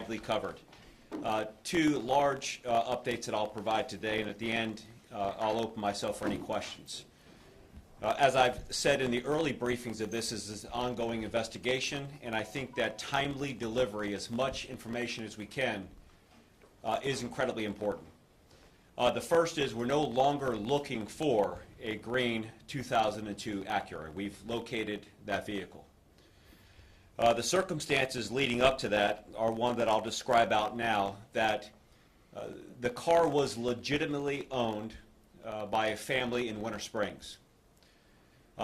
widely covered. Two large updates that I'll provide today, and at the end I'll open myself for any questions. As I've said in the early briefings of this is an ongoing investigation, and I think that timely delivery, as much information as we can, is incredibly important. The first is we're no longer looking for a green 2002 Acura. We've located that vehicle. The circumstances leading up to that are one that I'll describe out now, that the car was legitimately owned by a family in Winter Springs.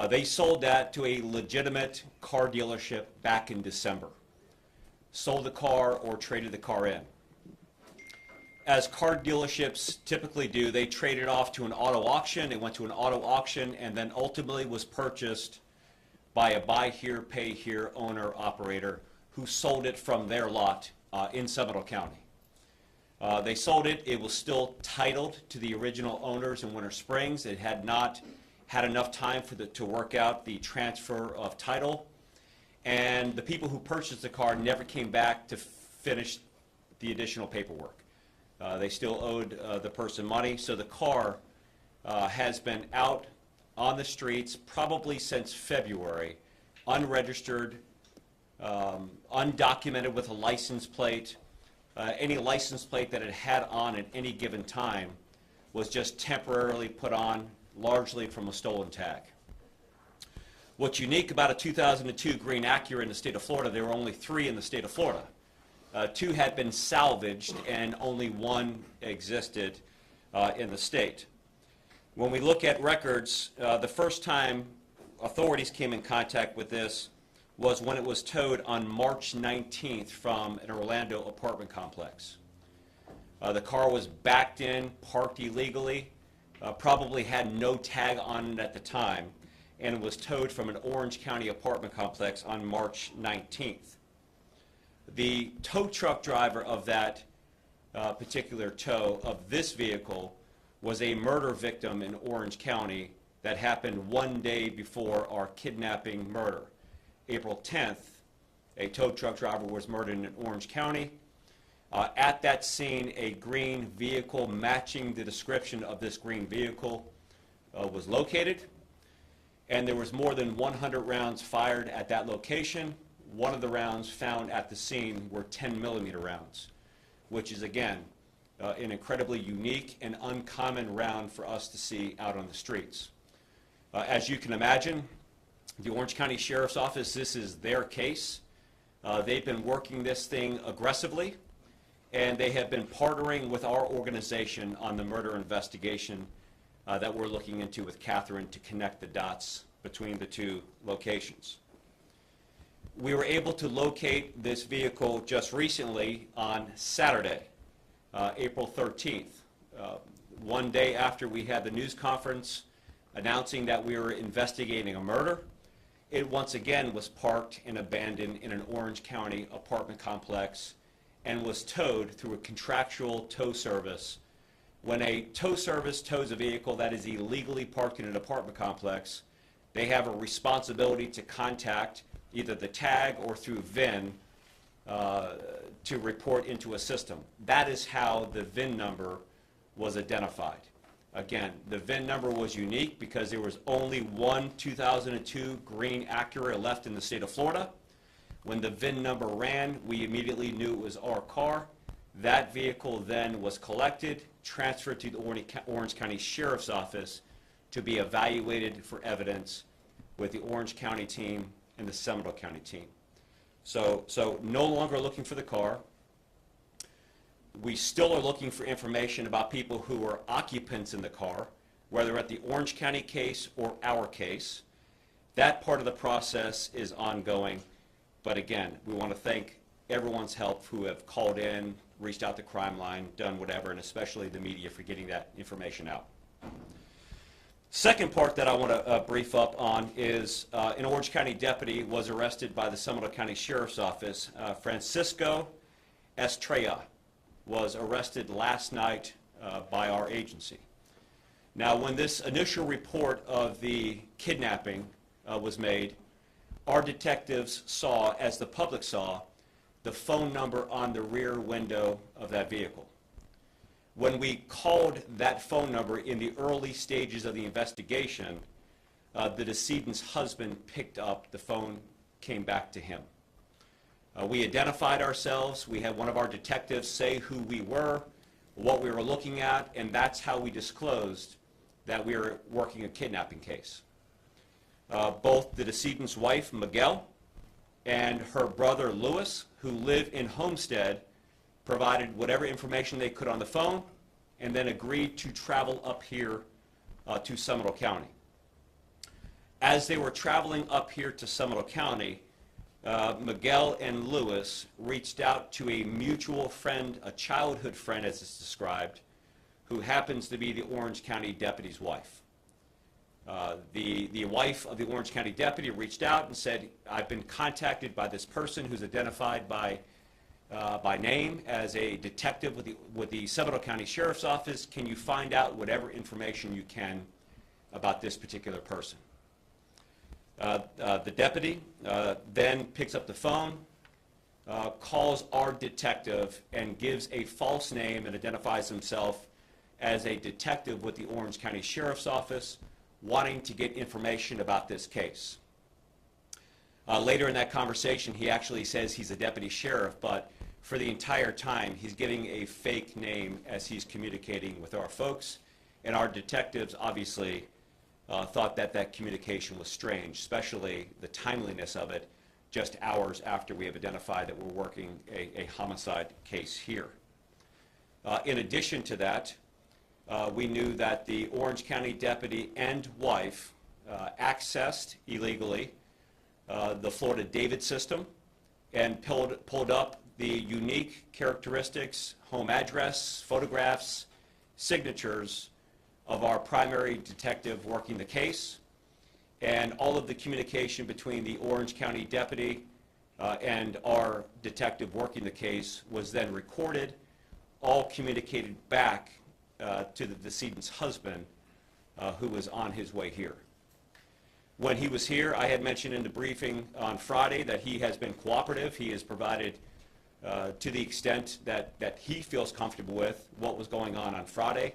They sold that to a legitimate car dealership back in December. Sold the car or traded the car in. As car dealerships typically do, they traded off to an auto auction. It went to an auto auction and then ultimately was purchased by a buy here, pay here owner operator who sold it from their lot in Seminole County. They sold it. It was still titled to the original owners in Winter Springs. It had not had enough time for to work out the transfer of title, and the people who purchased the car never came back to finish the additional paperwork. They still owed the person money, so the car has been out on the streets probably since February, unregistered, undocumented with a license plate. Any license plate that it had on at any given time was just temporarily put on, largely from a stolen tag. What's unique about a 2002 green Acura in the state of Florida, there were only 3 in the state of Florida. 2 had been salvaged and only 1 existed in the state. When we look at records, the first time authorities came in contact with this was when it was towed on March 19th from an Orlando apartment complex. The car was backed in, parked illegally, probably had no tag on it at the time, and was towed from an Orange County apartment complex on March 19th. The tow truck driver of that particular tow of this vehicle was a murder victim in Orange County that happened 1 day before our kidnapping murder. April 10th, a tow truck driver was murdered in Orange County. At that scene, a green vehicle matching the description of this green vehicle was located, and there was more than 100 rounds fired at that location. One of the rounds found at the scene were 10mm rounds, which is, again, an incredibly unique and uncommon round for us to see out on the streets. As you can imagine, the Orange County Sheriff's Office, this is their case. They've been working this thing aggressively, and they have been partnering with our organization on the murder investigation that we're looking into with Catherine to connect the dots between the 2 locations. We were able to locate this vehicle just recently on Saturday, April 13th, 1 day after we had the news conference announcing that we were investigating a murder. It once again was parked and abandoned in an Orange County apartment complex and was towed through a contractual tow service. When a tow service tows a vehicle that is illegally parked in an apartment complex, they have a responsibility to contact either the tag or through VIN to report into a system. That is how the VIN number was identified. Again, the VIN number was unique because there was only 1 2002 green Acura left in the state of Florida. When the VIN number ran, we immediately knew it was our car. That vehicle then was collected, transferred to the Orange County Sheriff's Office to be evaluated for evidence with the Orange County team and the Seminole County team. So no longer looking for the car. We still are looking for information about people who were occupants in the car, whether at the Orange County case or our case. That part of the process is ongoing. But again, we want to thank everyone's help who have called in, reached out to Crime Line, done whatever, and especially the media for getting that information out. Second part that I want to brief up on is an Orange County deputy was arrested by the Seminole County Sheriff's Office. Francisco Estrella was arrested last night by our agency. Now, when this initial report of the kidnapping was made, our detectives saw, as the public saw, the phone number on the rear window of that vehicle. When we called that phone number in the early stages of the investigation, the decedent's husband picked up the phone, came back to him. We identified ourselves. We had one of our detectives say who we were, what we were looking at, and that's how we disclosed that we were working a kidnapping case. Both the decedent's wife, Miguel, and her brother, Louis, who live in Homestead, provided whatever information they could on the phone and then agreed to travel up here to Seminole County. As they were traveling up here to Seminole County, Miguel and Louis reached out to a mutual friend, a childhood friend as it's described, who happens to be the Orange County deputy's wife. The wife of the Orange County deputy reached out and said, I've been contacted by this person who's identified by name as a detective with the Seminole County Sheriff's Office. Can you find out whatever information you can about this particular person? The deputy then picks up the phone, calls our detective, and gives a false name and identifies himself as a detective with the Orange County Sheriff's Office, wanting to get information about this case. Later in that conversation, he actually says he's a deputy sheriff, but for the entire time, he's giving a fake name as he's communicating with our folks, and our detectives obviously thought that that communication was strange, especially the timeliness of it just hours after we have identified that we're working a homicide case here. In addition to that, we knew that the Orange County deputy and wife accessed illegally the Florida David system and pulled up the unique characteristics, home address, photographs, signatures of our primary detective working the case, and all of the communication between the Orange County deputy and our detective working the case was then recorded, all communicated back to the decedent's husband, who was on his way here. When he was here, I had mentioned in the briefing on Friday that he has been cooperative. He has provided, to the extent that he feels comfortable with, what was going on Friday.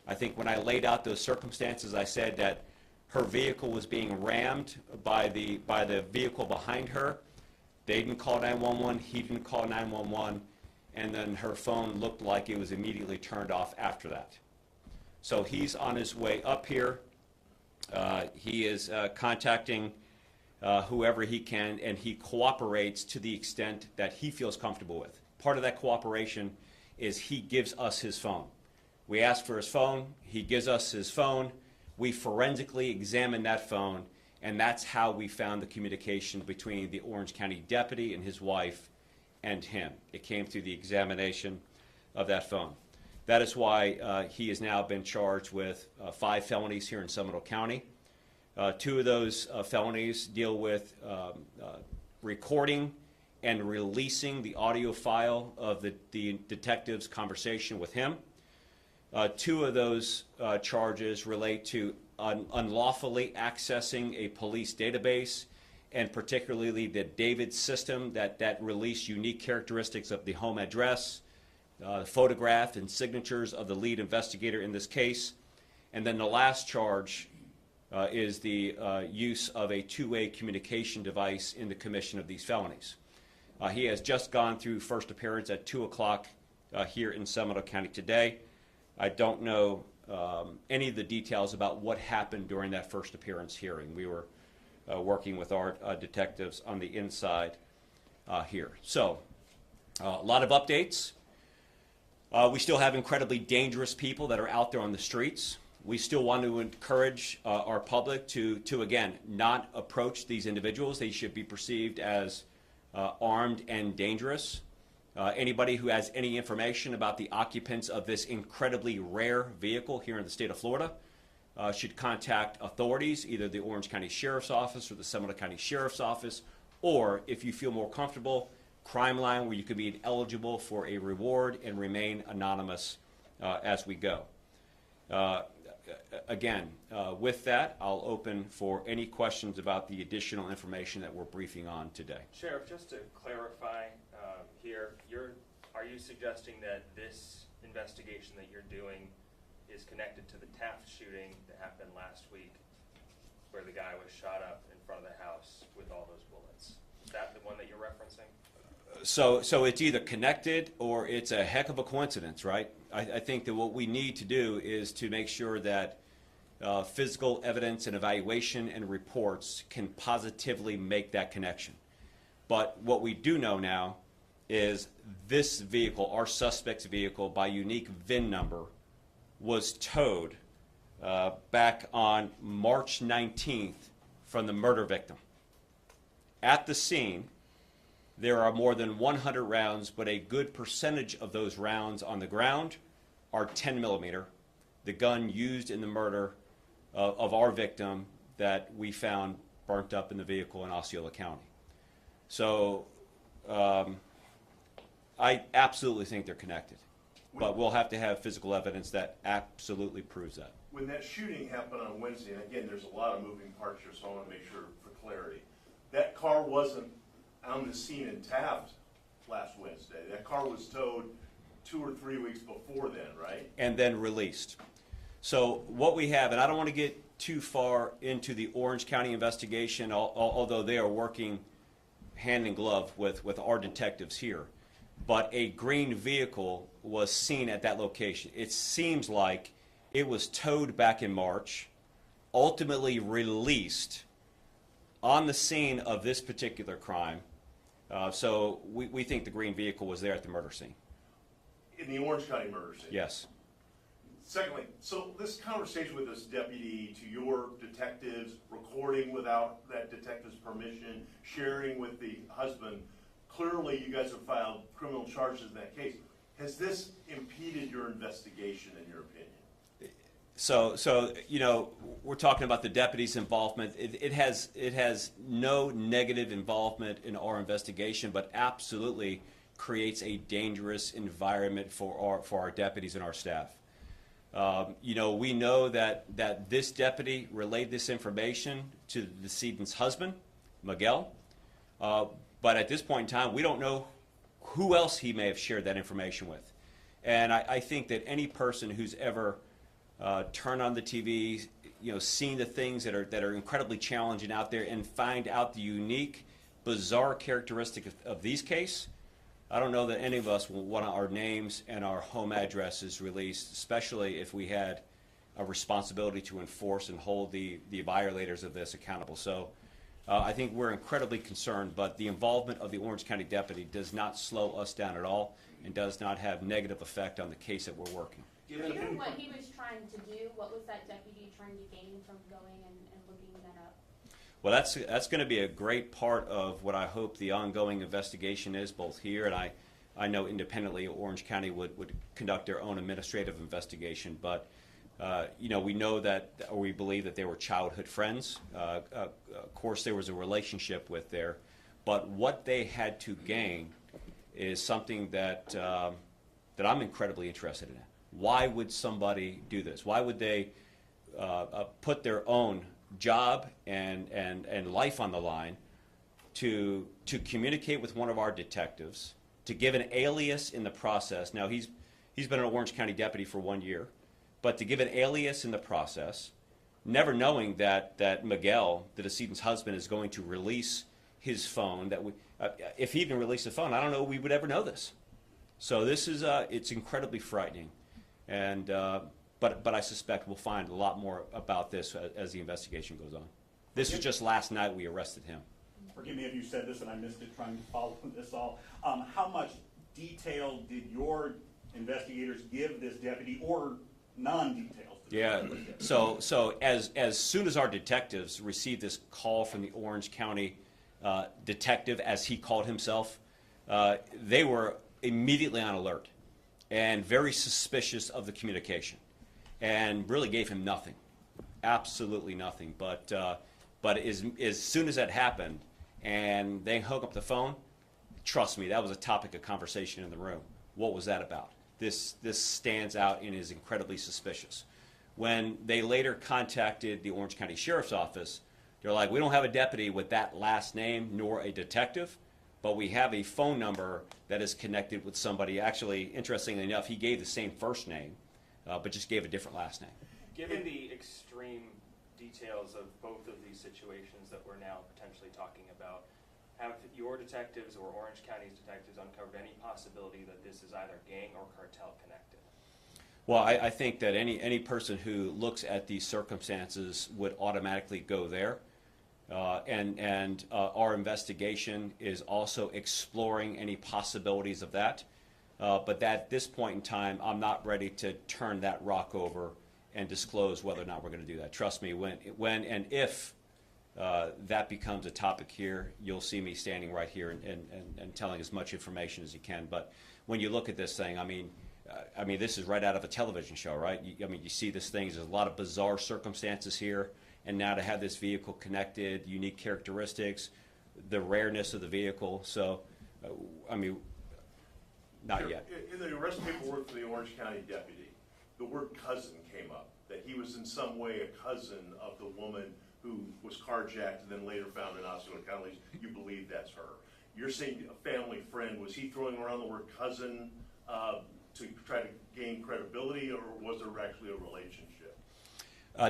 I think when I laid out those circumstances, I said that her vehicle was being rammed by the vehicle behind her. They didn't call 911, he didn't call 911, and then her phone looked like it was immediately turned off after that. So he's on his way up here. He is contacting whoever he can, and he cooperates to the extent that he feels comfortable with. Part of that cooperation is he gives us his phone. We ask for his phone, he gives us his phone, we forensically examine that phone, and that's how we found the communication between the Orange County deputy and his wife and him. It came through the examination of that phone. That is why he has now been charged with 5 felonies here in Seminole County. 2 of those felonies deal with recording and releasing the audio file of the detective's conversation with him. 2 of those charges relate to unlawfully accessing a police database, and particularly the David system that released unique characteristics of the home address, photograph and signatures of the lead investigator in this case. And then the last charge is the use of a 2-way communication device in the commission of these felonies. He has just gone through first appearance at 2 o'clock here in Seminole County today. I don't know any of the details about what happened during that first appearance hearing. We were working with our detectives on the inside here. So, a lot of updates. We still have incredibly dangerous people that are out there on the streets. We still want to encourage our public to again, not approach these individuals. They should be perceived as armed and dangerous. Anybody who has any information about the occupants of this incredibly rare vehicle here in the state of Florida should contact authorities, either the Orange County Sheriff's Office or the Seminole County Sheriff's Office, or if you feel more comfortable, Crime Line, where you could be eligible for a reward and remain anonymous as we go. Again, with that, I'll open for any questions about the additional information that we're briefing on today. Sheriff, just to clarify, here, are you suggesting that this investigation that you're doing is connected to the Taft shooting that happened last week, where the guy was shot up in front of the house with all those bullets? Is that the one that you're referencing? So it's either connected or it's a heck of a coincidence, right? I think that what we need to do is to make sure that physical evidence and evaluation and reports can positively make that connection. But what we do know now is this vehicle, our suspect's vehicle, by unique VIN number, was towed back on March 19th from the murder victim. At the scene, there are more than 100 rounds, but a good percentage of those rounds on the ground are 10 millimeter, the gun used in the murder of our victim that we found burnt up in the vehicle in Osceola County. So I absolutely think they're connected, but we'll have to have physical evidence that absolutely proves that. When that shooting happened on Wednesday, and again, there's a lot of moving parts here, so I want to make sure for clarity, that car wasn't on the scene in Taft last Wednesday. That car was towed 2 or 3 weeks before then, right? And then released. So what we have, and I don't want to get too far into the Orange County investigation, although they are working hand in glove with our detectives here, but a green vehicle was seen at that location. It seems like it was towed back in March, ultimately released on the scene of this particular crime. So we think the green vehicle was there at the murder scene. In the Orange County murder scene? Yes. Secondly, so this conversation with this deputy to your detectives, recording without that detective's permission, sharing with the husband, clearly you guys have filed criminal charges in that case. Has this impeded your investigation, in your opinion? So you know, we're talking about the deputy's involvement. It has no negative involvement in our investigation, but absolutely creates a dangerous environment for our deputies and our staff. You know, we know that this deputy relayed this information to the decedent's husband, Miguel, but at this point in time, we don't know who else he may have shared that information with. And I think that any person who's ever turned on the TV, you know, seen the things that are incredibly challenging out there and find out the unique, bizarre characteristic of these cases, I don't know that any of us will want our names and our home addresses released, especially if we had a responsibility to enforce and hold the violators of this accountable. So I think we're incredibly concerned, but the involvement of the Orange County deputy does not slow us down at all and does not have negative effect on the case that we're working. Do you know what he was trying to do? What was that deputy trying to gain from going and looking that up? Well, that's going to be a great part of what I hope the ongoing investigation is, both here and I know independently Orange County would conduct their own administrative investigation. But you know, we know that, or we believe that they were childhood friends. Of course, there was a relationship with there, but what they had to gain is something that I'm incredibly interested in. Why would somebody do this? Why would they put their own job and life on the line to communicate with one of our detectives, to give an alias in the process? Now, he's been an Orange County deputy for 1 year, but to give an alias in the process, never knowing that Miguel, the decedent's husband, is going to release his phone. If he even released the phone, I don't know we would ever know this. So this is it's incredibly frightening, and but I suspect we'll find a lot more about this as the investigation goes on. This was just last night we arrested him. Forgive me if you said this and I missed it trying to follow this all. How much detail did your investigators give this deputy, or non-details? Yeah, so as soon as our detectives received this call from the Orange County detective, as he called himself, they were immediately on alert and very suspicious of the communication, and really gave him nothing, absolutely nothing. But as soon as that happened and they hung up the phone, trust me, that was a topic of conversation in the room. What was that about? This stands out and is incredibly suspicious. When they later contacted the Orange County Sheriff's Office, they're like, we don't have a deputy with that last name nor a detective. but we have a phone number that is connected with somebody. Actually, interestingly enough, he gave the same first name, but just gave a different last name. Given the extreme details of both of these situations that we're now potentially talking about, have your detectives or Orange County's detectives uncovered any possibility that this is either gang or cartel connected? Well, I think that any person who looks at these circumstances would automatically go there. And our investigation is also exploring any possibilities of that. But at this point in time, I'm not ready to turn that rock over and disclose whether or not we're going to do that. Trust me, when and if that becomes a topic here, you'll see me standing right here and telling as much information as you can. But when you look at this thing, I mean, this is right out of a television show, right? You see this thing, there's a lot of bizarre circumstances here, and now to have this vehicle connected, unique characteristics, the rareness of the vehicle, so, not yet. In the arrest paperwork for the Orange County deputy, the word cousin came up, that he was in some way a cousin of the woman who was carjacked and then later found in Osceola County. You believe that's her. You're saying a family friend. Was he throwing around the word cousin to try to gain credibility, or was there actually a relationship?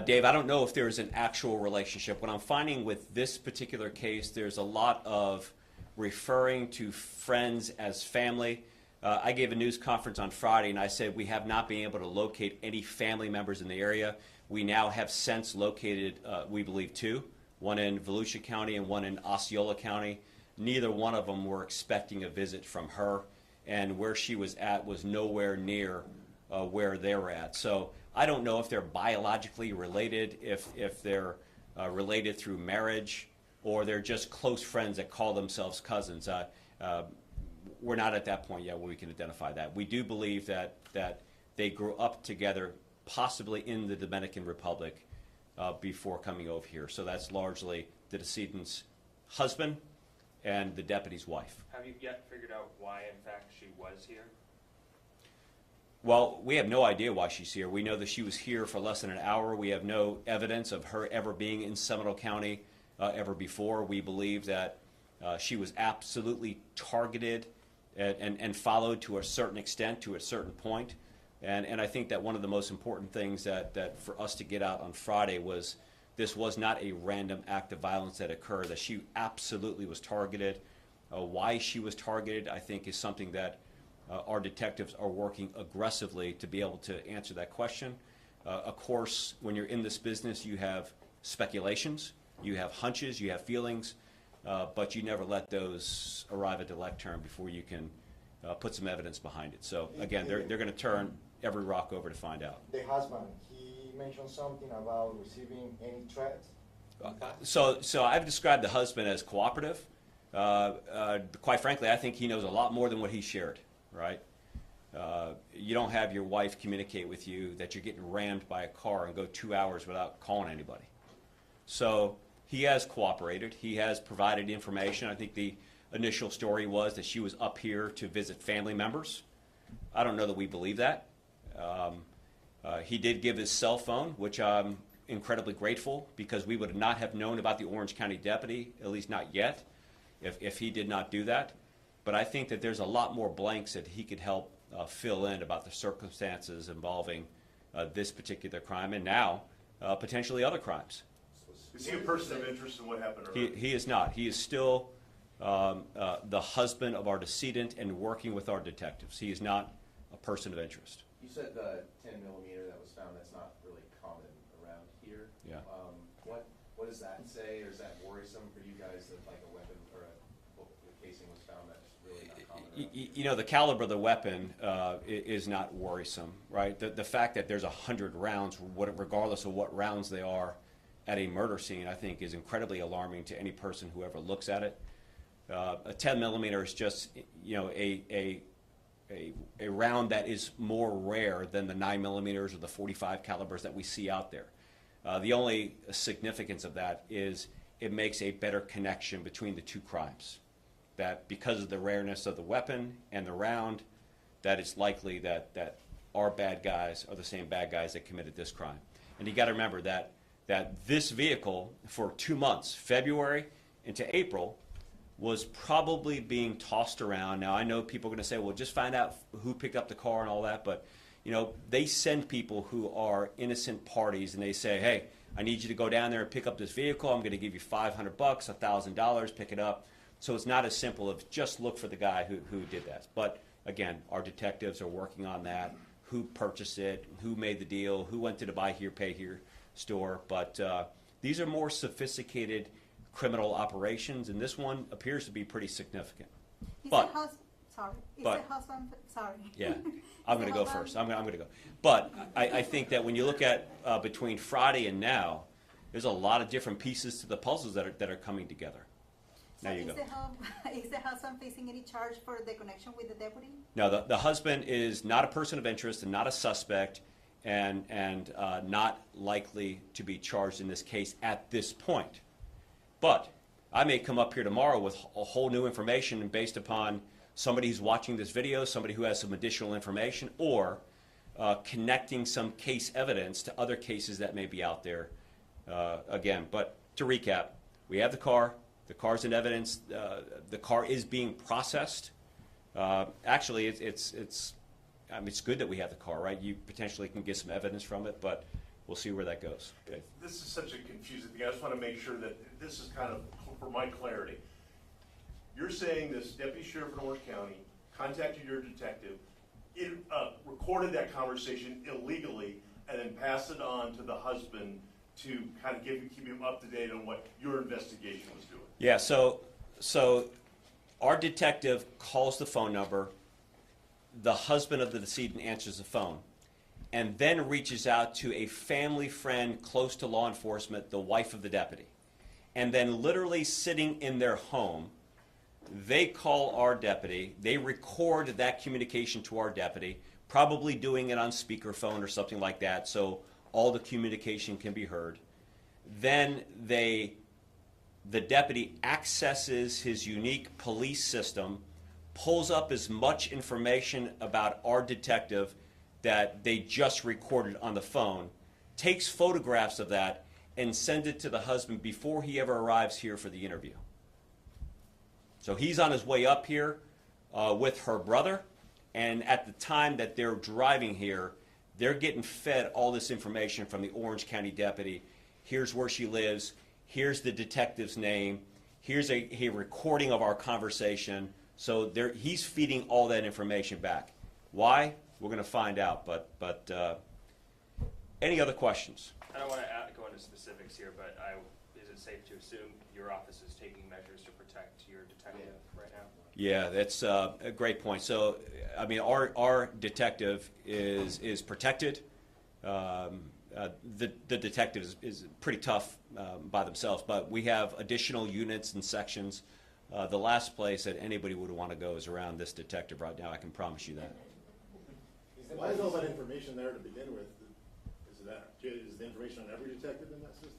Dave, I don't know if there's an actual relationship. What I'm finding with this particular case, there's a lot of referring to friends as family. I gave a news conference on Friday, and I said we have not been able to locate any family members in the area. We now have since located, we believe, two, one in Volusia County and one in Osceola County. Neither one of them were expecting a visit from her, and where she was at was nowhere near where they were at. So I don't know if they're biologically related, if they're related through marriage, or they're just close friends that call themselves cousins. We're not at that point yet where we can identify that. We do believe that they grew up together, possibly in the Dominican Republic, before coming over here. So that's largely the decedent's husband and the deputy's wife. Have you yet figured out why, in fact, she was here? Well, we have no idea why she's here. We know that she was here for less than an hour. We have no evidence of her ever being in Seminole County ever before. We believe that she was absolutely targeted and followed to a certain extent, to a certain point. And I think that one of the most important things that for us to get out on Friday was this was not a random act of violence that occurred, that she absolutely was targeted. Why she was targeted, I think, is something that our detectives are working aggressively to be able to answer that question. Of course, when you're in this business, you have speculations, you have hunches, you have feelings, but you never let those arrive at the lectern before you can put some evidence behind it. So again, they're going to turn every rock over to find out. The husband, he mentioned something about receiving any threats. So I've described the husband as cooperative. Quite frankly, I think he knows a lot more than what he shared, right? You don't have your wife communicate with you that you're getting rammed by a car and go 2 hours without calling anybody. So he has cooperated. He has provided information. I think the initial story was that she was up here to visit family members. I don't know that we believe that. He did give his cell phone, which I'm incredibly grateful, because we would not have known about the Orange County deputy, at least not yet, if he did not do that. But I think that there's a lot more blanks that he could help fill in about the circumstances involving this particular crime, and now potentially other crimes. Is he a person of interest in what happened to her? He is not. He is still the husband of our decedent and working with our detectives. He is not a person of interest. You said the 10 millimeter that was found, that's not really common around here. Yeah. What does that say, or is that worrisome for you guys that like a weapon or a casing was found that's really not common around? You know, the caliber of the weapon is not worrisome, right? The fact that there's 100 rounds, regardless of what rounds they are, at a murder scene, I think, is incredibly alarming to any person who ever looks at it. A 10 millimeter is just, you know, a round that is more rare than the 9 millimeters or the 45 calibers that we see out there. The only significance of that is it makes a better connection between the two crimes. That because of the rareness of the weapon and the round, that it's likely that our bad guys are the same bad guys that committed this crime. And you got to remember that this vehicle, for 2 months, February into April, was probably being tossed around. Now, I know people are going to say, well, just find out who picked up the car and all that, but, you know, they send people who are innocent parties, and they say, hey, I need you to go down there and pick up this vehicle. I'm going to give you $500, $1,000, pick it up. So it's not as simple as just look for the guy who did that. But, again, our detectives are working on that, who purchased it, who made the deal, who went to the buy here, pay here store. But these are more sophisticated criminal operations, and this one appears to be pretty significant. But Sorry. yeah, I'm going to go first. I'm going to go. But I think that when you look at between Friday and now, there's a lot of different pieces to the puzzles that are coming together. So Now you go. Is the husband facing any charge for the connection with the deputy? No, the husband is not a person of interest and not a suspect, and not likely to be charged in this case at this point. But I may come up here tomorrow with a whole new information, and based upon somebody who's watching this video, somebody who has some additional information, or connecting some case evidence to other cases that may be out there. Again, but to recap, we have the car. The car's in evidence. The car is being processed. Actually, it's good that we have the car, right? You potentially can get some evidence from it, but we'll see where that goes. Okay. This is such a confusing thing. I just want to make sure that this is kind of for my clarity. You're saying this deputy sheriff in Orange County contacted your detective, recorded that conversation illegally, and then passed it on to the husband to kind of keep him up to date on what your investigation was doing. Yeah, so our detective calls the phone number, the husband of the decedent answers the phone, and then reaches out to a family friend close to law enforcement, the wife of the deputy. And then literally sitting in their home, they call our deputy, they record that communication to our deputy, probably doing it on speakerphone or something like that, so all the communication can be heard. Then the deputy accesses his unique police system, pulls up as much information about our detective that they just recorded on the phone, takes photographs of that, and sends it to the husband before he ever arrives here for the interview. So he's on his way up here with her brother, and at the time that they're driving here, they're getting fed all this information from the Orange County deputy. Here's where she lives. Here's the detective's name. Here's a recording of our conversation. So he's feeding all that information back. Why? We're going to find out. But any other questions? I don't want to go into specifics here, but is it safe to assume your office is taking measures to protect your detective right now? Yeah, that's a great point. So, I mean, our detective is protected. The detective is pretty tough by themselves, but we have additional units and sections. The last place that anybody would want to go is around this detective right now. I can promise you that. Why is all that information there to begin with? Is the information on every detective in that system?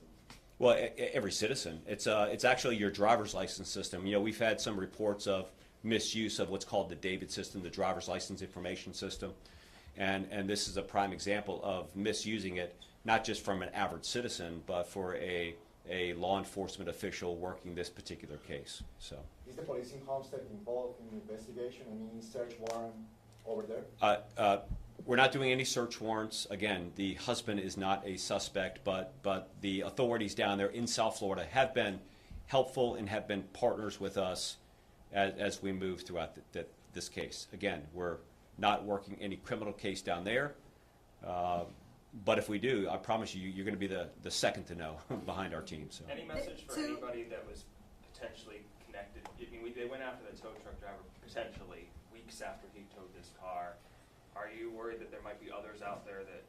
Well, every citizen. It's actually your driver's license system. You know, we've had some reports of misuse of what's called the DAVID system, the driver's license information system. And this is a prime example of misusing it, not just from an average citizen, but for a law enforcement official working this particular case. So, Is the police in Homestead involved in the investigation? Any search warrant over there? We're not doing any search warrants. Again, the husband is not a suspect, but the authorities down there in South Florida have been helpful and have been partners with us as we move throughout this case. Again, we're not working any criminal case down there, but if we do, I promise you, you're going to be the second to know behind our team. So. Any message for anybody that was potentially connected? I mean, they went after the tow truck driver potentially weeks after he towed this car. Are you worried that there might be others out there that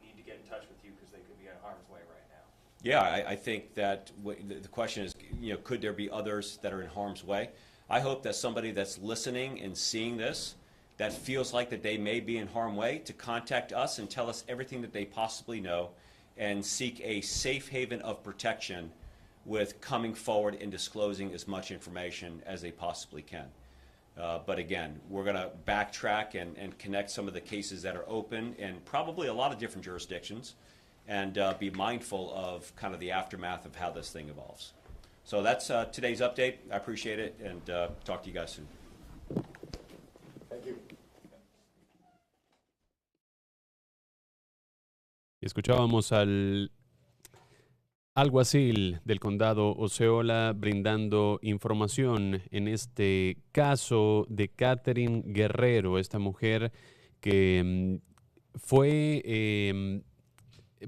need to get in touch with you because they could be in harm's way right now? Yeah, I think that the question is, you know, could there be others that are in harm's way? I hope that somebody that's listening and seeing this that feels like that they may be in harm's way to contact us and tell us everything that they possibly know and seek a safe haven of protection with coming forward and disclosing as much information as they possibly can. But again, we're going to backtrack and connect some of the cases that are open in probably a lot of different jurisdictions and be mindful of kind of the aftermath of how this thing evolves. So that's today's update. I appreciate it, and talk to you guys soon. Thank you. Escuchábamos al alguacil del condado Osceola brindando información en este caso de Katherine Guerrero, esta mujer que fue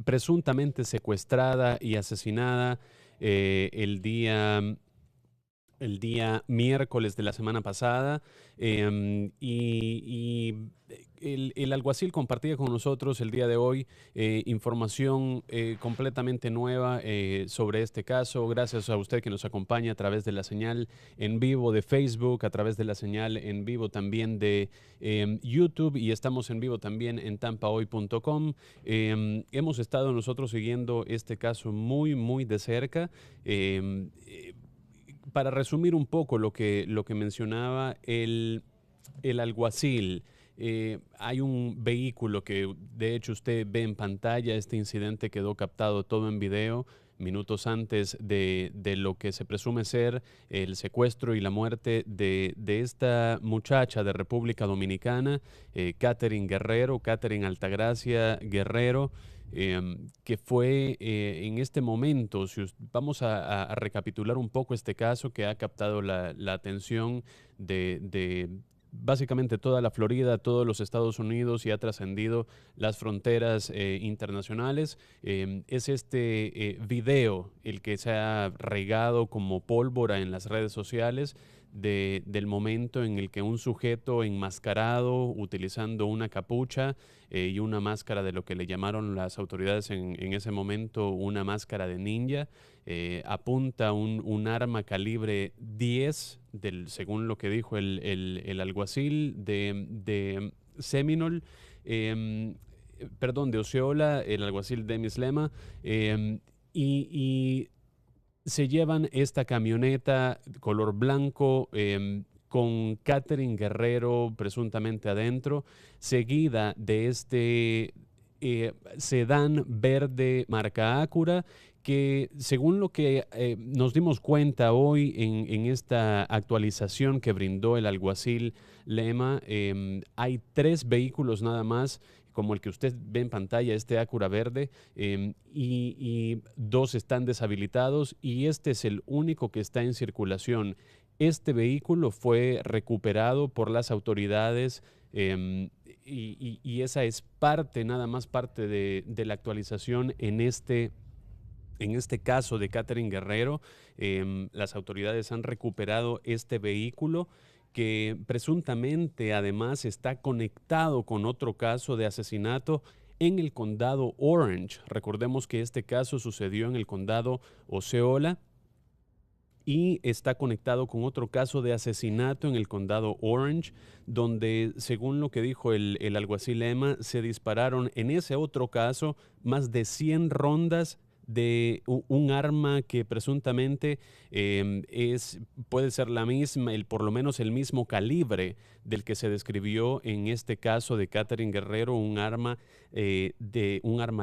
presuntamente secuestrada y asesinada el día miércoles de la semana pasada, y el alguacil compartía con nosotros el día de hoy información completamente nueva sobre este caso. Gracias a usted que nos acompaña a través de la señal en vivo de Facebook, a través de la señal en vivo también de YouTube, y estamos en vivo también en tampahoy.com. Hemos estado nosotros siguiendo este caso muy, muy de cerca. Para resumir un poco lo que mencionaba el alguacil, hay un vehículo que de hecho usted ve en pantalla. Este incidente quedó captado todo en video minutos antes de lo que se presume ser el secuestro y la muerte de esta muchacha de República Dominicana, Katherine Guerrero, Katherine Altagracia Guerrero, que fue en este momento, vamos a recapitular un poco este caso que ha captado la atención de básicamente toda la Florida, todos los Estados Unidos, y ha trascendido las fronteras internacionales. Es este video el que se ha regado como pólvora en las redes sociales del momento en el que un sujeto enmascarado, utilizando una capucha y una máscara de lo que le llamaron las autoridades en ese momento, una máscara de ninja, apunta un arma calibre 10, según lo que dijo el alguacil de Seminole, de Osceola, el alguacil de Mislema, y se llevan esta camioneta color blanco con Katherine Guerrero presuntamente adentro, seguida de este sedán verde marca Acura, que según lo que nos dimos cuenta hoy en esta actualización que brindó el alguacil Lema, hay 3 vehículos nada más, como el que usted ve en pantalla, este Acura verde, y 2 están deshabilitados, y este es el único que está en circulación. Este vehículo fue recuperado por las autoridades, y esa es nada más parte de la actualización en este caso de Katherine Guerrero. Las autoridades han recuperado este vehículo, que presuntamente además está conectado con otro caso de asesinato en el condado Orange. Recordemos que este caso sucedió en el condado Osceola y está conectado con otro caso de asesinato en el condado Orange, donde, según lo que dijo el alguacil Emma, se dispararon en ese otro caso más de 100 rondas de un arma que presuntamente puede ser la misma, por lo menos el mismo calibre del que se describió en este caso de Katherine Guerrero, un arma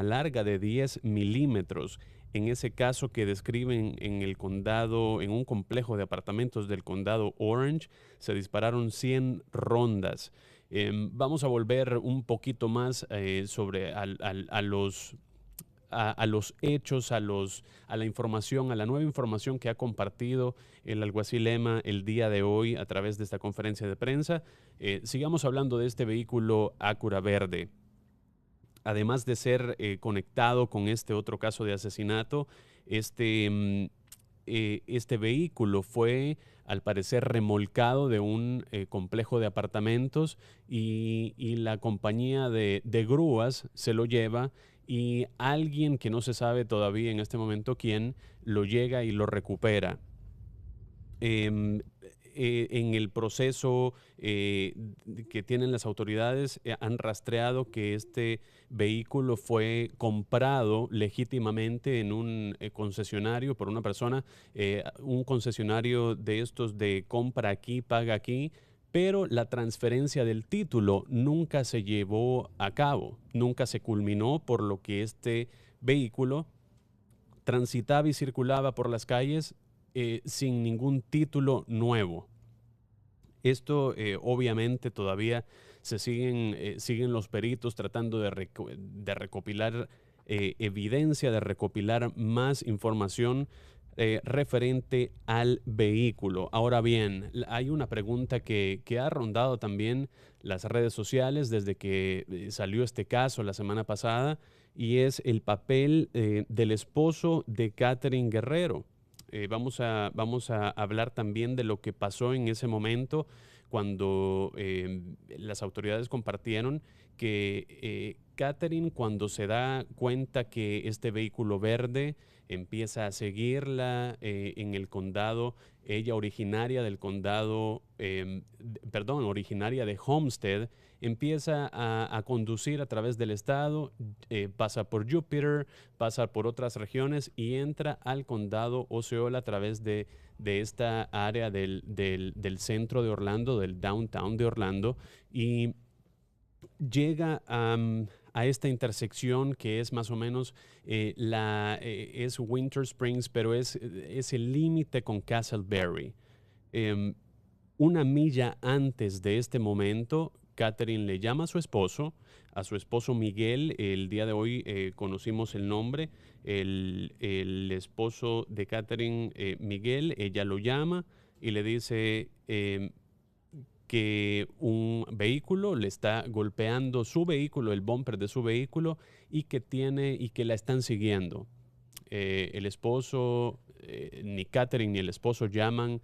larga de 10 milímetros. En ese caso que describen en el condado, en un complejo de apartamentos del condado Orange, se dispararon 100 rondas. Vamos a volver un poquito más sobre a los hechos, a la información, a la nueva información que ha compartido el alguacil Emma el día de hoy a través de esta conferencia de prensa. Sigamos hablando de este vehículo Acura verde. Además de ser conectado con este otro caso de asesinato, este vehículo fue, al parecer, remolcado de un complejo de apartamentos, y la compañía de grúas se lo lleva, y alguien que no se sabe todavía en este momento quién lo llega y lo recupera. En el proceso que tienen las autoridades, han rastreado que este vehículo fue comprado legítimamente en un concesionario por una persona, un concesionario de estos de compra aquí, paga aquí, pero la transferencia del título nunca se llevó a cabo, nunca se culminó, por lo que este vehículo transitaba y circulaba por las calles sin ningún título nuevo. Esto obviamente todavía siguen los peritos tratando de recopilar evidencia, de recopilar más información referente al vehículo. Ahora bien, hay una pregunta que ha rondado también las redes sociales desde que salió este caso la semana pasada, y es el papel del esposo de Katherine Guerrero. Vamos a hablar también de lo que pasó en ese momento cuando las autoridades compartieron que Katherine, cuando se da cuenta que este vehículo verde empieza a seguirla en el condado, ella originaria del condado, originaria de Homestead, empieza a conducir a través del estado, pasa por Jupiter, pasa por otras regiones y entra al condado Osceola a través de esta área del centro de Orlando, del downtown de Orlando, y llega a esta intersección que es más o menos es Winter Springs, pero es el límite con Castleberry. Una milla antes de este momento, Katherine le llama a su esposo Miguel. El día de hoy conocimos el nombre, el esposo de Katherine, Miguel. Ella lo llama y le dice que un vehículo le está golpeando su vehículo, el bumper de su vehículo, y que la están siguiendo. El esposo, ni Katherine ni el esposo llaman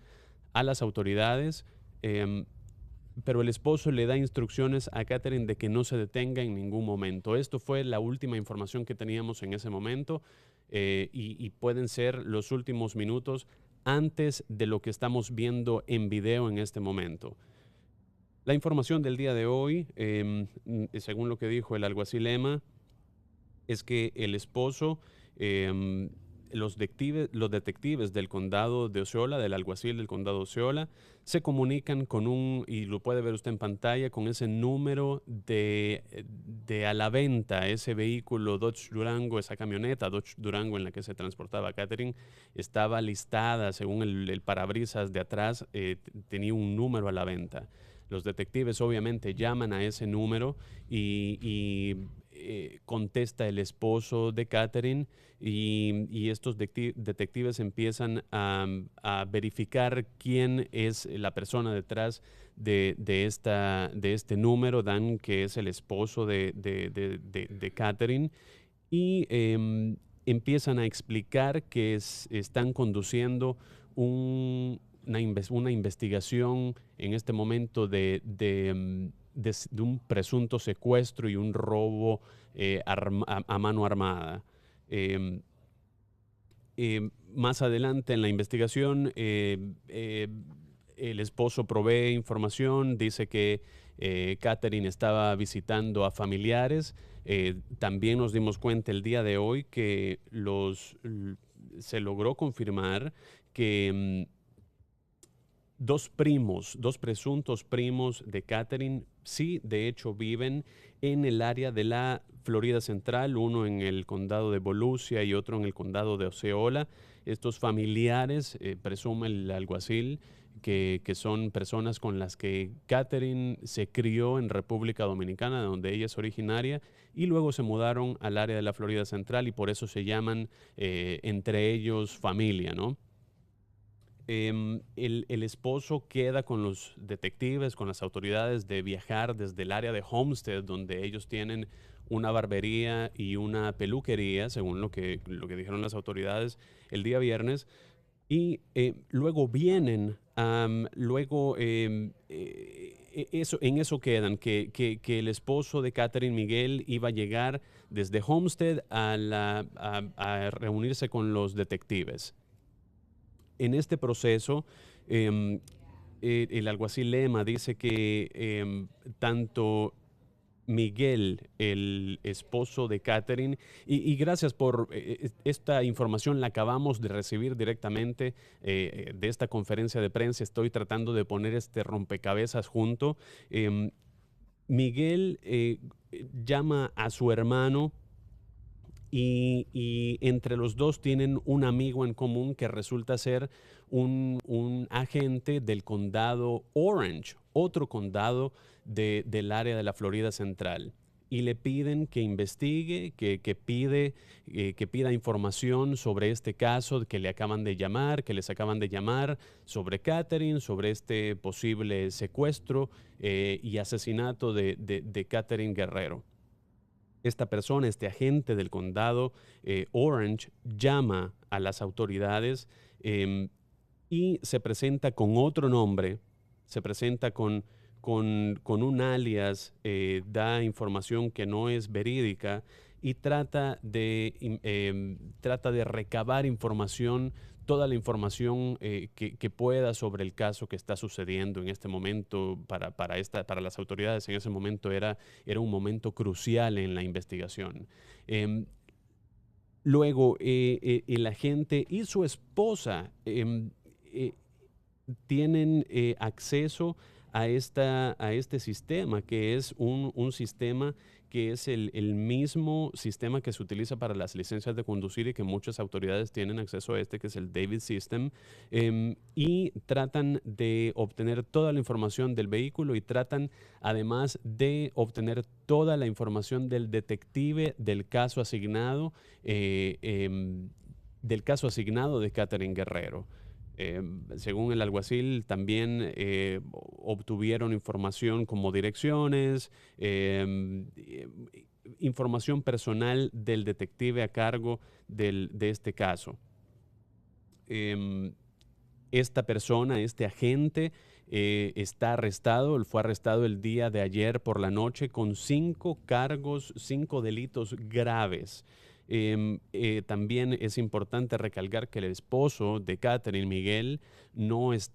a las autoridades, pero el esposo le da instrucciones a Katherine de que no se detenga en ningún momento. Esto fue la última información que teníamos en ese momento, y pueden ser los últimos minutos antes de lo que estamos viendo en video en este momento. La información del día de hoy, según lo que dijo el alguacil Emma, es que el esposo, los detectives del condado de Osceola, del alguacil del condado de Osceola, se comunican con y lo puede ver usted en pantalla, con ese número de a la venta, ese vehículo Dodge Durango, esa camioneta Dodge Durango en la que se transportaba Katherine, estaba listada, según el parabrisas de atrás, tenía un número a la venta. Los detectives obviamente llaman a ese número y contesta el esposo de Katherine, y estos detectives empiezan a verificar quién es la persona detrás de este número. Dan que es el esposo de Katherine, y empiezan a explicar que están conduciendo una investigación en este momento de un presunto secuestro y un robo a mano armada. Más adelante en la investigación, el esposo provee información, dice que Katherine estaba visitando a familiares. También nos dimos cuenta el día de hoy que se logró confirmar que dos presuntos primos de Katherine, sí, de hecho viven en el área de la Florida Central, uno en el condado de Volusia y otro en el condado de Osceola. Estos familiares, presume el alguacil, que son personas con las que Katherine se crió en República Dominicana, de donde ella es originaria, y luego se mudaron al área de la Florida Central, y por eso se llaman entre ellos familia, ¿no? El esposo queda con los detectives, con las autoridades, de viajar desde el área de Homestead, donde ellos tienen una barbería y una peluquería, según lo que dijeron las autoridades el día viernes, y luego vienen, en eso quedan, que el esposo de Katherine, Miguel, iba a llegar desde Homestead a reunirse con los detectives. En este proceso, el alguacil Lema dice que tanto Miguel, el esposo de Katherine, y gracias por esta información, la acabamos de recibir directamente de esta conferencia de prensa. Estoy tratando de poner este rompecabezas junto. Miguel llama a su hermano y entre los dos tienen un amigo en común que resulta ser un agente del condado Orange, otro condado del área de la Florida Central. Y le piden que investigue, que pida información sobre este caso que les acaban de llamar, sobre Katherine, sobre este posible secuestro y asesinato de Katherine Guerrero. Esta persona, este agente del condado Orange, llama a las autoridades y se presenta con otro nombre, se presenta con un alias, da información que no es verídica y trata de recabar información, toda la información que pueda sobre el caso que está sucediendo en este momento. Para las autoridades en ese momento era un momento crucial en la investigación. Luego, el agente y su esposa tienen acceso a este sistema, que es un sistema que es el mismo sistema que se utiliza para las licencias de conducir y que muchas autoridades tienen acceso a que es el David System, y tratan de obtener toda la información del vehículo y tratan además de obtener toda la información del detective del caso asignado, de Katherine Guerrero. Según el alguacil, también obtuvieron información como direcciones, información personal del detective a cargo de este caso. Esta persona, este agente, está arrestado, fue arrestado el día de ayer por la noche con 5 cargos, 5 delitos graves. También es importante recalcar que el esposo de Katherine, Miguel, no es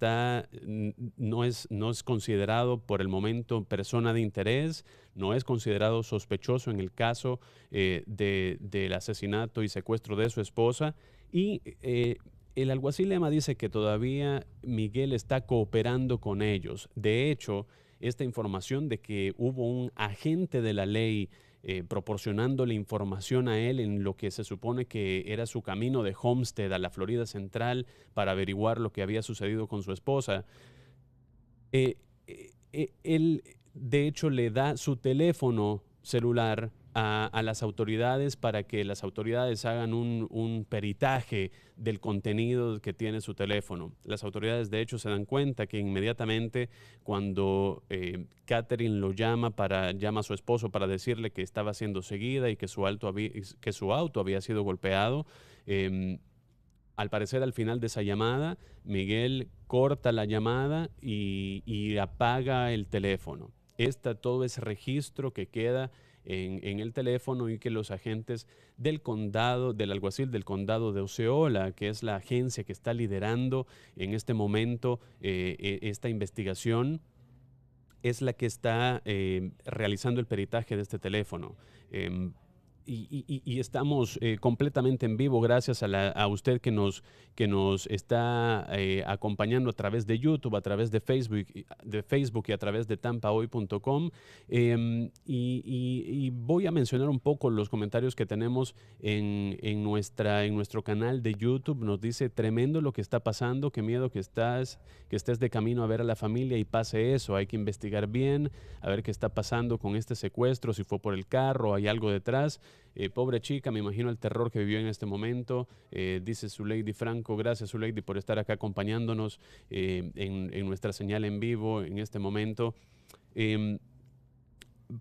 considerado por el momento persona de interés, no es considerado sospechoso en el caso del asesinato y secuestro de su esposa, y el alguacil Lema dice que todavía Miguel está cooperando con ellos. De hecho, esta información de que hubo un agente de la ley proporcionándole información a él en lo que se supone que era su camino de Homestead a la Florida Central para averiguar lo que había sucedido con su esposa. Él, de hecho, le da su teléfono celular a las autoridades para que las autoridades hagan un peritaje del contenido que tiene su teléfono. Las autoridades, de hecho, se dan cuenta que inmediatamente cuando Katherine lo llama a su esposo para decirle que estaba siendo seguida y que su auto había sido golpeado, al parecer al final de esa llamada, Miguel corta la llamada y apaga el teléfono. Todo ese registro que queda en el teléfono y que los agentes del alguacil del condado de Osceola, que es la agencia que está liderando en este momento esta investigación, es la que está realizando el peritaje de este teléfono. Y estamos completamente en vivo gracias a usted que nos está acompañando a través de YouTube, a través de Facebook y a través de tampahoy.com. Y voy a mencionar un poco los comentarios que tenemos en nuestro canal de YouTube. Nos dice: tremendo lo que está pasando, qué miedo que estés de camino a ver a la familia y pase eso. Hay que investigar bien, a ver qué está pasando con este secuestro, si fue por el carro, hay algo detrás. Pobre chica, me imagino el terror que vivió en este momento. Dice Zuleidi Franco: gracias, Zuleidi, por estar acá acompañándonos en nuestra señal en vivo en este momento.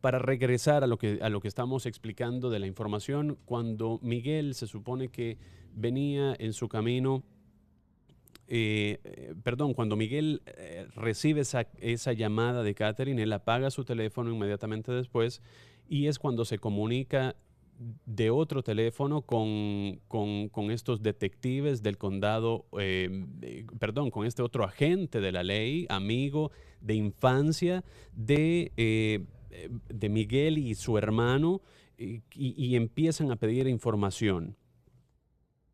Para regresar a lo que estamos explicando de la información, cuando Miguel se supone que venía en su camino, cuando Miguel recibe esa llamada de Katherine, él apaga su teléfono inmediatamente después, y es cuando se comunica de otro teléfono con estos detectives del condado, con este otro agente de la ley, amigo de infancia de Miguel y su hermano, y empiezan a pedir información.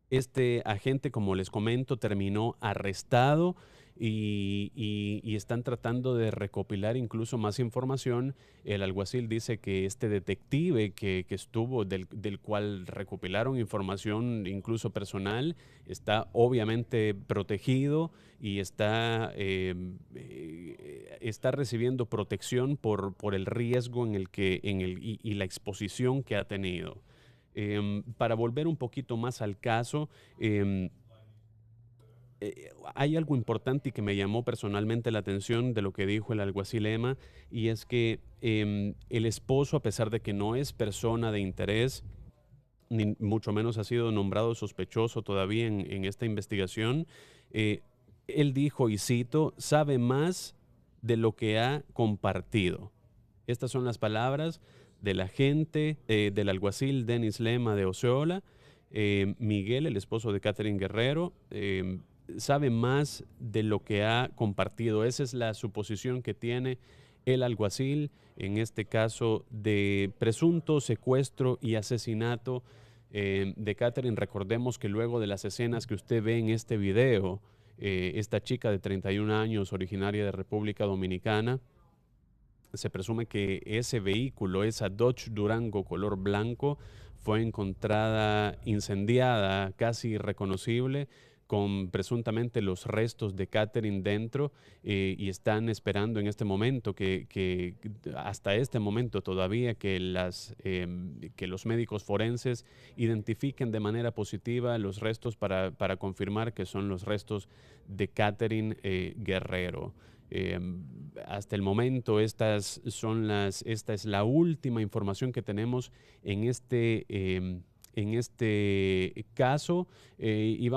Este agente, como les comento, terminó arrestado y están tratando de recopilar incluso más información. El alguacil dice que este detective que estuvo, del cual recopilaron información incluso personal, está obviamente protegido y está recibiendo protección por el riesgo y la exposición que ha tenido. Para volver un poquito más al caso, hay algo importante y que me llamó personalmente la atención de lo que dijo el alguacil Emma, y es que el esposo, a pesar de que no es persona de interés, ni mucho menos ha sido nombrado sospechoso todavía en esta investigación, él dijo, y cito, sabe más de lo que ha compartido. Estas son las palabras del agente, del alguacil Denis Lema de Osceola. Miguel, el esposo de Katherine Guerrero, sabe más de lo que ha compartido. Esa es la suposición que tiene el alguacil en este caso de presunto secuestro y asesinato de Katherine. Recordemos que luego de las escenas que usted ve en este video, esta chica de 31 años, originaria de República Dominicana, se presume que ese vehículo, esa Dodge Durango color blanco, fue encontrada incendiada, casi irreconocible, con presuntamente los restos de Katherine dentro, y están esperando en este momento que hasta este momento todavía que los médicos forenses identifiquen de manera positiva los restos para confirmar que son los restos de Katherine Guerrero. Hasta el momento esta es la última información que tenemos en este caso, y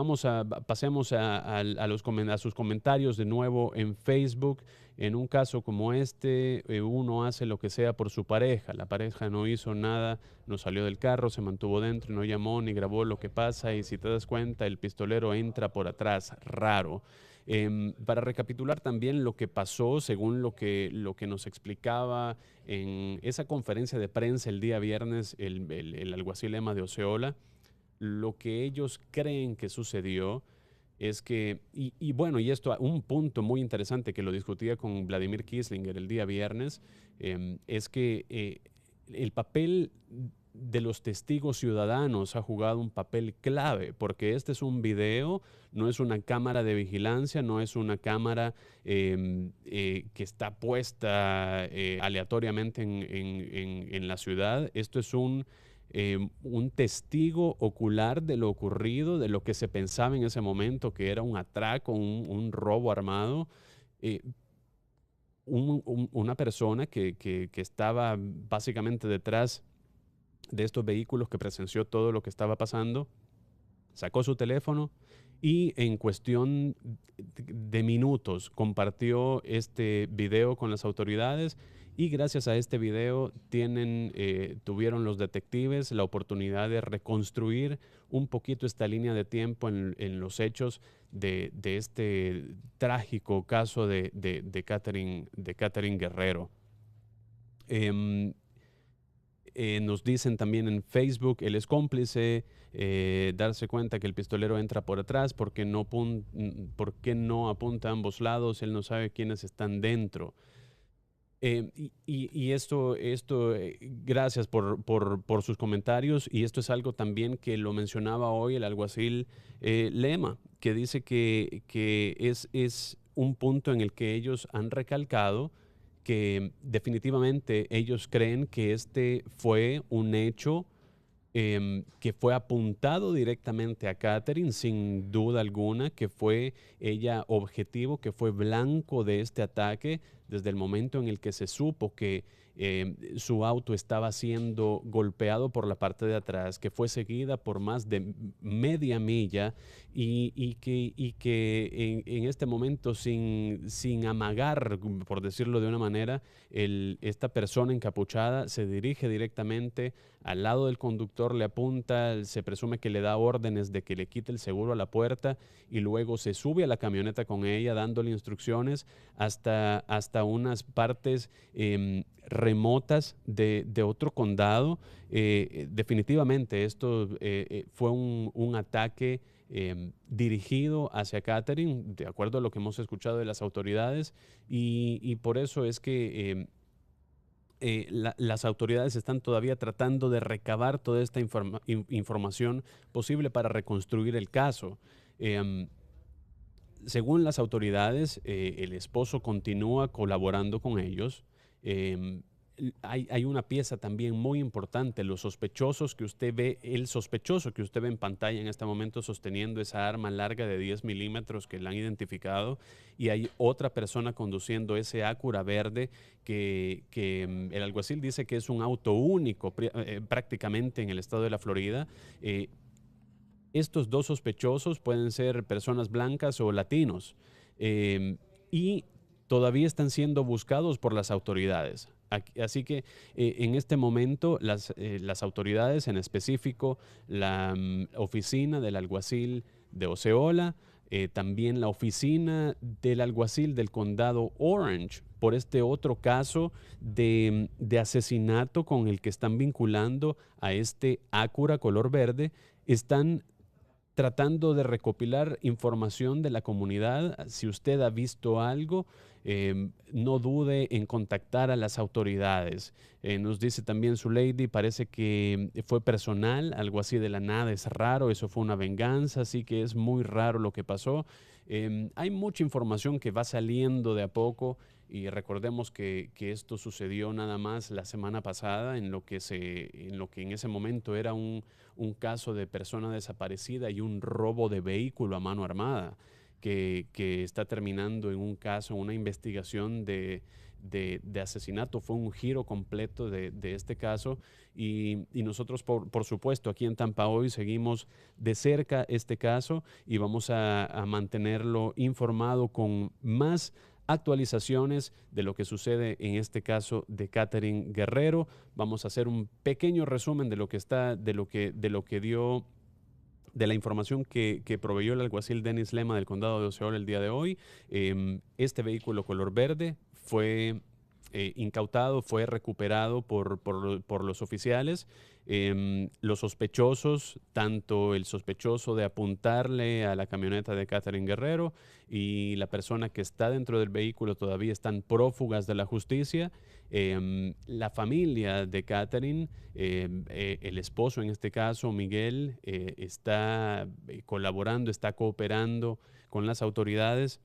pasemos a sus comentarios de nuevo en Facebook. En un caso como este, uno hace lo que sea por su pareja. La pareja no hizo nada, no salió del carro, se mantuvo dentro, no llamó ni grabó lo que pasa, y si te das cuenta, el pistolero entra por atrás. Raro. Para recapitular también lo que pasó, según lo que nos explicaba en esa conferencia de prensa el día viernes, el alguacil Emma de Osceola, lo que ellos creen que sucedió es que, y esto, un punto muy interesante que lo discutía con Vladimir Kieslinger el día viernes, es que el papel de los testigos ciudadanos ha jugado un papel clave, porque este es un video, no es una cámara de vigilancia, no es una cámara que está puesta aleatoriamente en la ciudad. Esto es un testigo ocular de lo ocurrido, de lo que se pensaba en ese momento, que era un atraco, un robo armado. Una persona que estaba básicamente detrás de estos vehículos, que presenció todo lo que estaba pasando, sacó su teléfono y en cuestión de minutos compartió este video con las autoridades, y gracias a este video tuvieron los detectives la oportunidad de reconstruir un poquito esta línea de tiempo en los hechos de este trágico caso de Katherine Guerrero. Nos dicen también en Facebook, él es cómplice, darse cuenta que el pistolero entra por atrás, ¿por qué no apunta a ambos lados? Él no sabe quiénes están dentro. Esto gracias por sus comentarios, y esto es algo también que lo mencionaba hoy el alguacil Lema, que dice que es un punto en el que ellos han recalcado que definitivamente ellos creen que este fue un hecho que fue apuntado directamente a Katherine, sin duda alguna, que fue ella objetivo, que fue blanco de este ataque desde el momento en el que se supo que su auto estaba siendo golpeado por la parte de atrás, que fue seguida por más de media milla, y que en este momento, sin amagar, por decirlo de una manera, esta persona encapuchada se dirige directamente al lado del conductor, le apunta, se presume que le da órdenes de que le quite el seguro a la puerta, y luego se sube a la camioneta con ella dándole instrucciones hasta hasta unas partes remotas de otro condado. Definitivamente esto fue un ataque dirigido hacia Katherine, de acuerdo a lo que hemos escuchado de las autoridades, y por eso es que las autoridades están todavía tratando de recabar toda esta información posible para reconstruir el caso. Según las autoridades, el esposo continúa colaborando con ellos. Hay una pieza también muy importante, los sospechosos que usted ve, el sospechoso que usted ve en pantalla en este momento sosteniendo esa arma larga de 10 milímetros que la han identificado, y hay otra persona conduciendo ese Acura verde que el alguacil dice que es un auto único prácticamente en el estado de la Florida. Estos dos sospechosos pueden ser personas blancas o latinos y todavía están siendo buscados por las autoridades. Así que en este momento las autoridades, en específico la oficina del alguacil de Osceola, también la oficina del alguacil del condado Orange, por este otro caso de asesinato con el que están vinculando a este Acura color verde, están tratando de recopilar información de la comunidad. Si usted ha visto algo, no dude en contactar a las autoridades. Nos dice también su lady, parece que fue personal, algo así de la nada, es raro, eso fue una venganza, así que es muy raro lo que pasó. Hay mucha información que va saliendo de a poco, y recordemos que esto sucedió nada más la semana pasada en lo que en ese momento era un caso de persona desaparecida y un robo de vehículo a mano armada, que está terminando en un caso, una investigación de asesinato. Fue un giro completo de este caso, y nosotros por supuesto aquí en Tampa hoy seguimos de cerca este caso y vamos a mantenerlo informado con más actualizaciones de lo que sucede en este caso de Katherine Guerrero. Vamos a hacer un pequeño resumen de lo que dio, de la información que proveyó el alguacil Dennis Lema del condado de Osceola el día de hoy. Este vehículo color verde fue incautado, fue recuperado por los oficiales. Los sospechosos, tanto el sospechoso de apuntarle a la camioneta de Katherine Guerrero y la persona que está dentro del vehículo, todavía están prófugas de la justicia. La familia de Katherine, el esposo en este caso, Miguel, está colaborando, está cooperando con las autoridades,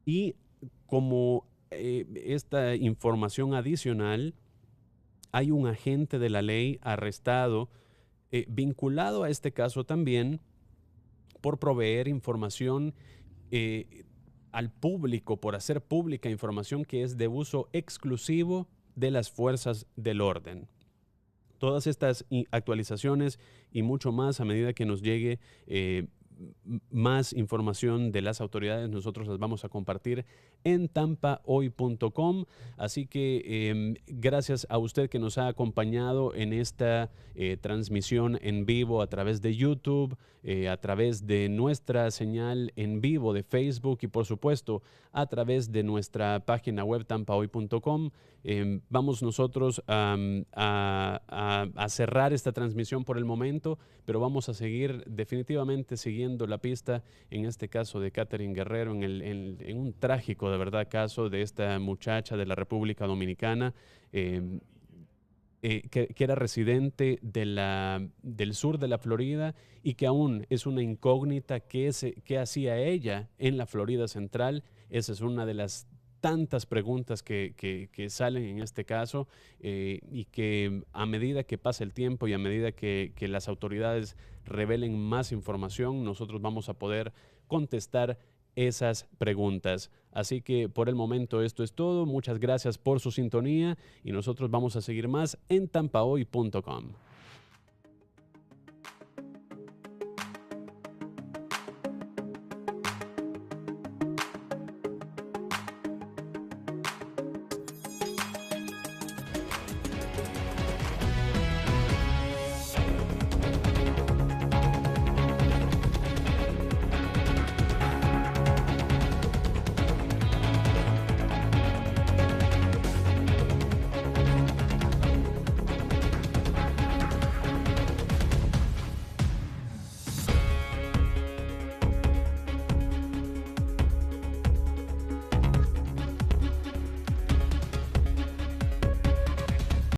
y como esta información adicional, hay un agente de la ley arrestado vinculado a este caso también por proveer información al público, por hacer pública información que es de uso exclusivo de las fuerzas del orden. Todas estas actualizaciones y mucho más, a medida que nos llegue más información de las autoridades, nosotros las vamos a compartir en tampahoy.com. Así que gracias a usted que nos ha acompañado en esta transmisión en vivo a través de YouTube, a través de nuestra señal en vivo de Facebook y por supuesto a través de nuestra página web tampahoy.com. Vamos nosotros a cerrar esta transmisión por el momento, pero vamos a seguir definitivamente siguiendo la pista, en este caso de Katherine Guerrero, en un trágico, de verdad, caso de esta muchacha de la República Dominicana, que era residente del sur de la Florida y que aún es una incógnita qué hacía ella en la Florida Central. Esa es una de las tantas preguntas que salen en este caso, y que a medida que pasa el tiempo y a medida que las autoridades revelen más información, nosotros vamos a poder contestar esas preguntas. Así que por el momento esto es todo. Muchas gracias por su sintonía y nosotros vamos a seguir más en tampahoy.com.